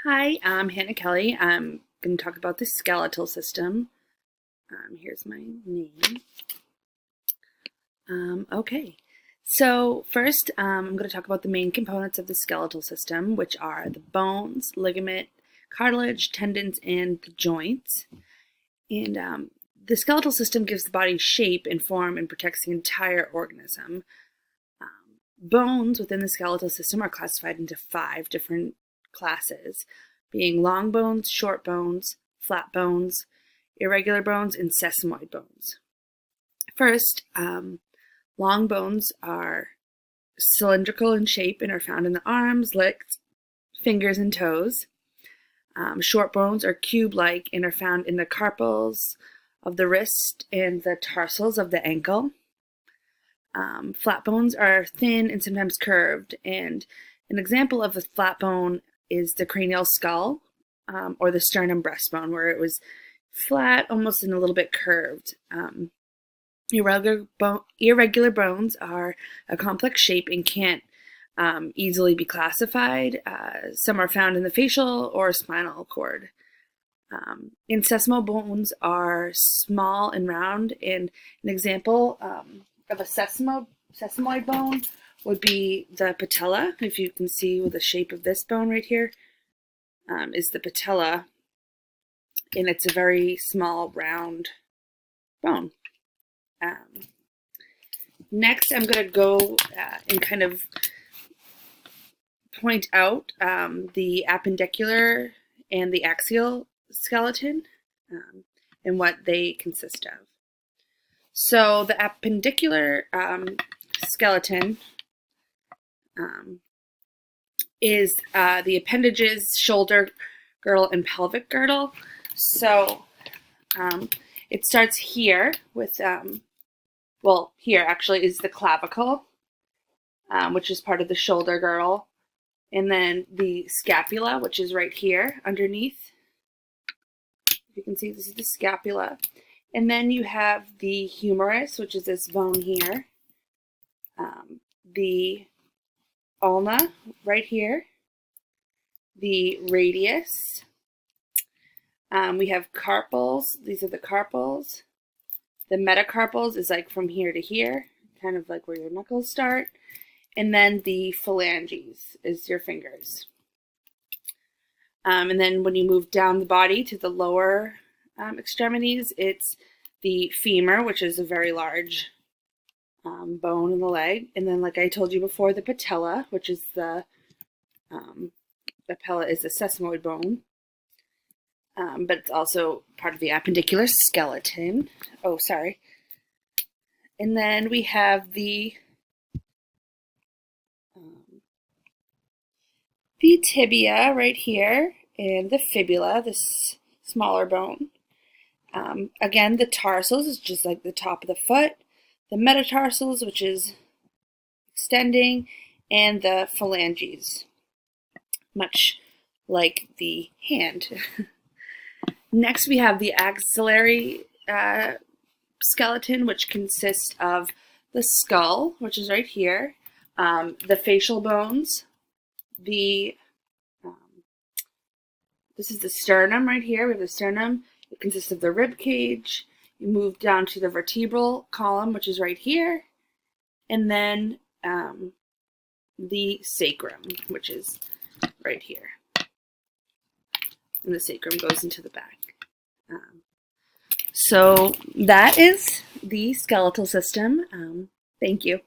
Hi, I'm Hannah Kelly. I'm going to talk about the skeletal system. Here's my name. Okay, so first I'm going to talk about the main components of the skeletal system, which are the bones, ligament, cartilage, tendons, and the joints. And the skeletal system gives the body shape and form and protects the entire organism. Bones within the skeletal system are classified into 5 different classes, being long bones, short bones, flat bones, irregular bones, and sesamoid bones. First, long bones are cylindrical in shape and are found in the arms, legs, fingers, and toes. Short bones are cube-like and are found in the carpals of the wrist and the tarsals of the ankle. Flat bones are thin and sometimes curved, and an example of a flat bone is the cranial skull or the sternum breastbone, where it was flat, almost and a little bit curved. Irregular bones are a complex shape and can't easily be classified. Some are found in the facial or spinal cord. Sesamoid bones are small and round, and an example of a sesamoid bone would be the patella. If you can see with the shape of this bone right here, is the patella, and it's a very small round bone. Next, I'm going to go and kind of point out the appendicular and the axial skeleton and what they consist of. So the appendicular skeleton is the appendages, shoulder girdle, and pelvic girdle. So it starts here with, well, here actually is the clavicle, which is part of the shoulder girdle, and then the scapula, which is right here underneath. You can see this is the scapula. And then you have the humerus, which is this bone here, the ulna right here, the radius. We have carpals. These are the carpals. The metacarpals is like from here to here, kind of like where your knuckles start. And then the phalanges is your fingers. And then when you move down the body to the lower extremities, it's the femur, which is a very large bone in the leg. And then, like I told you before, the patella, which is the patella is a sesamoid bone. But it's also part of the appendicular skeleton. Oh, sorry. And then we have the tibia right here, and the fibula, this smaller bone. Again, the tarsals is just like the top of the foot, the metatarsals, which is extending, and the phalanges, much like the hand. Next, we have the axillary skeleton, which consists of the skull, which is right here, the facial bones, this is the sternum right here. We have the sternum. It consists of the rib cage. You move down to the vertebral column, which is right here, and then the sacrum, which is right here. And the sacrum goes into the back. So that is the skeletal system. Thank you.